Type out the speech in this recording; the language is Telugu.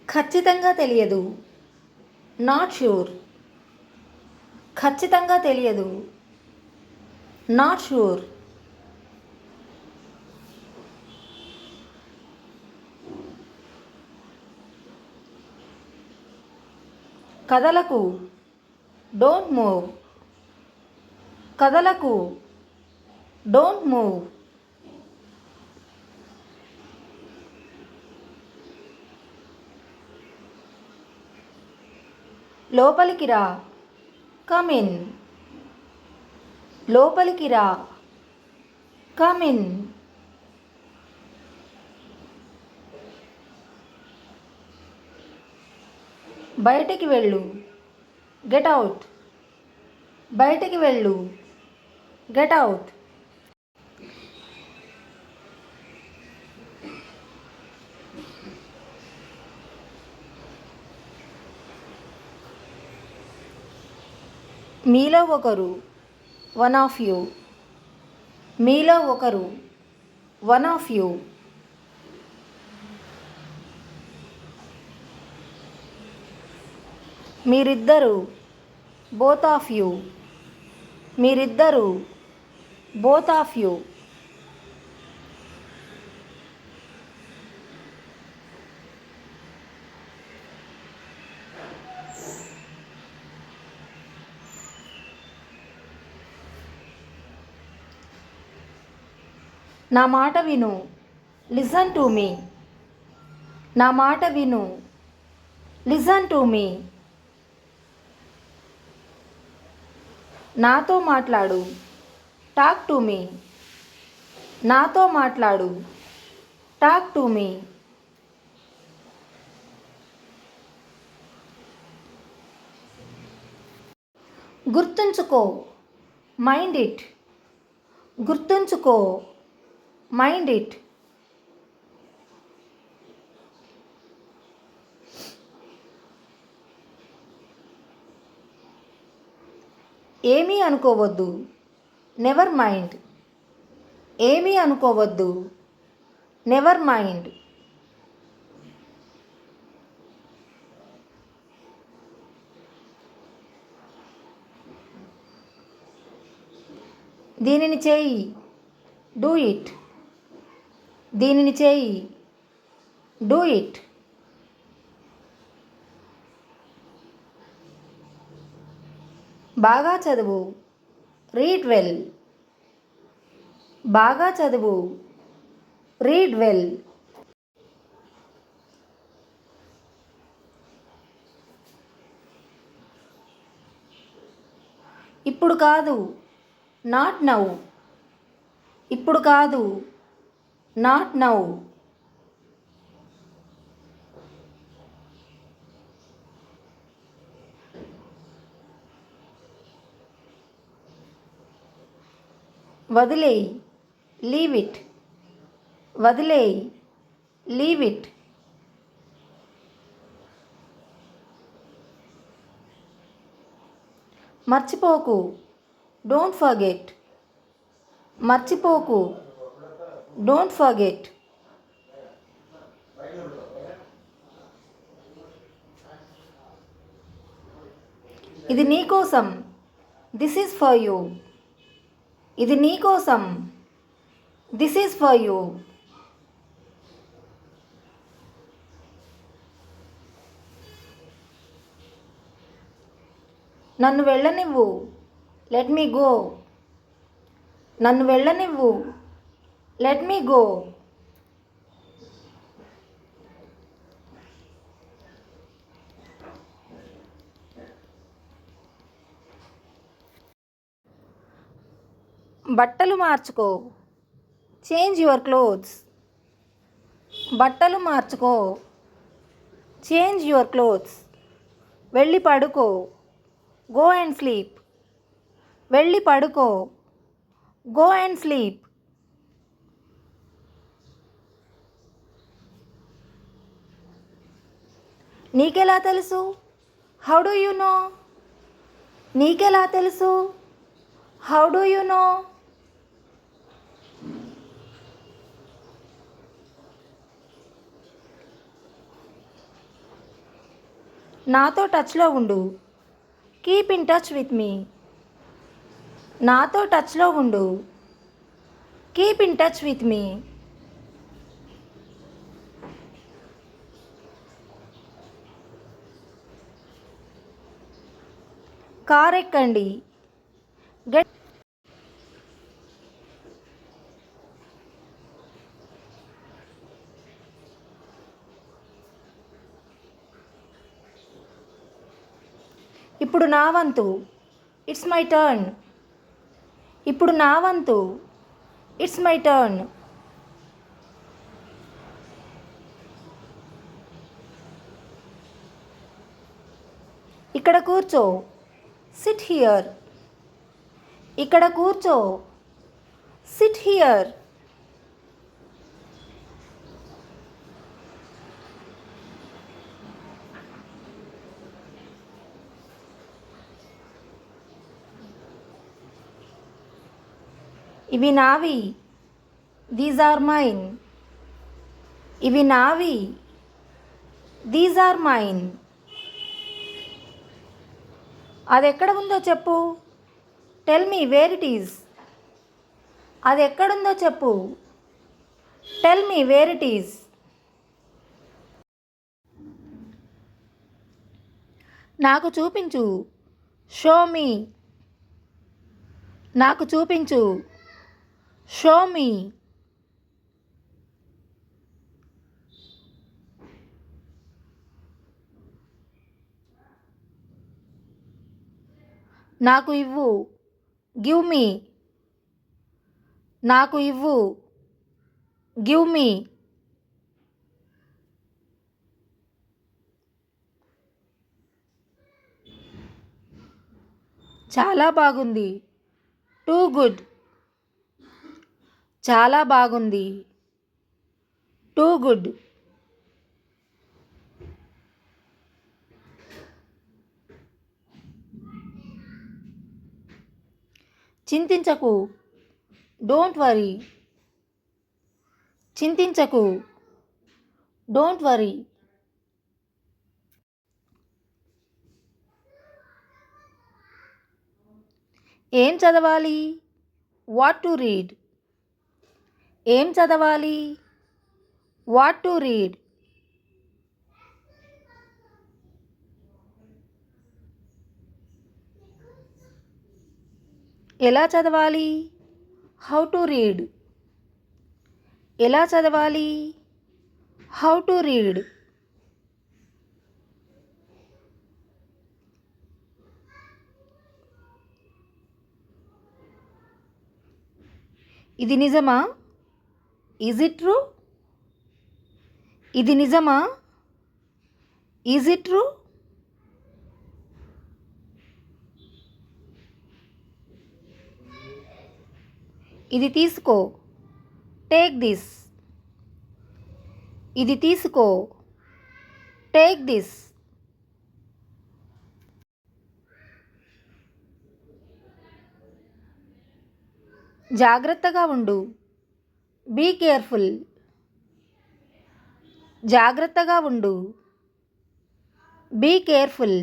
ఖచ్చితంగా తెలియదు. Not sure. ఖచ్చితంగా తెలియదు. Not sure. కదలకు. Don't move. కదలకు. Don't move. లోపలికి రా. Come in. లోపలికి రా. Come in. బయటికి వెళ్ళు. Get out. బయటికి వెళ్ళు. Get out. మీలో ఒకరు. One of you. మీలో ఒకరు. One of you. మీరిద్దరు. Both of you. మీరిద్దరు. Both of you. నా మాట విను. Listen to me. నా మాట విను. Listen to me. నాతో మాట్లాడు. Talk to me. నాతో మాట్లాడు. టాక్ టు మీ. గుర్తుంచుకో. Mind it. గుర్తుంచుకో. Mind it. ఏమీ అనుకోవద్దు. Never mind. ఏమీ అనుకోవద్దు. Never mind. దీనిని చేయి. Do it. దీనిని చేయి. Do it. బాగా చదువు. Read well. బాగా చదువు. Read well. ఇప్పుడు కాదు. Not now. ఇప్పుడు కాదు. Not now. వదిలేయి. Leave it. వదిలేయి. Leave it. మర్చిపోకు. Don't forget. మర్చిపోకు. Don't forget. ఇది నీకోసం. This is for you. ఇది నీకోసం. This is for you. నన్ను వెళ్ళనివ్వు. Let me go. నన్ను వెళ్ళనివ్వు. Let me go. బట్టలు మార్చుకో. Change your clothes. బట్టలు మార్చుకో. Change your clothes. వెళ్ళి పడుకో. Go and sleep. వెళ్ళి పడుకో. Go and sleep. నీకెలా తెలుసు? How do you know? నీకెలా తెలుసు? How do you know? నాతో టచ్లో ఉండు. Keep in touch with me. నాతో టచ్లో ఉండు. Keep in touch with me. Car ఎక్కండి. గెట్. ఇప్పుడు నా వంతు. It's my turn. ఇప్పుడు నా వంతు. It's my turn. ఇక్కడ కూర్చో. Sit here. ఇక్కడ కూర్చో. Sit here. ఇవి నావి. These are mine. ఇవి నావి. These are mine. అది ఎక్కడ ఉందో చెప్పు. Tell me where it is. అది ఎక్కడుందో చెప్పు. Tell me where it is. నాకు చూపించు. Show me. నాకు చూపించు. Show me. నాకు ఇవ్వు. Give me. నాకు ఇవ్వు. Give me. చాలా బాగుంది. Too good. చాలా బాగుంది. Too good. చింతించకు. Don't worry. చింతించకు. Don't worry. ఏం చదవాలి. What to read. ఏం చదవాలి. What to read. ఎలా చదవాలి. How to read. ఎలా చదవాలి. How to read. ఇది నిజమా. Is it true. ఇది నిజమా. Is it true. ఇది తీసుకో. Take this. ఇది తీసుకో. Take this. జాగ్రత్తగా ఉండు. Be careful. జాగ్రత్తగా ఉండు. Be careful.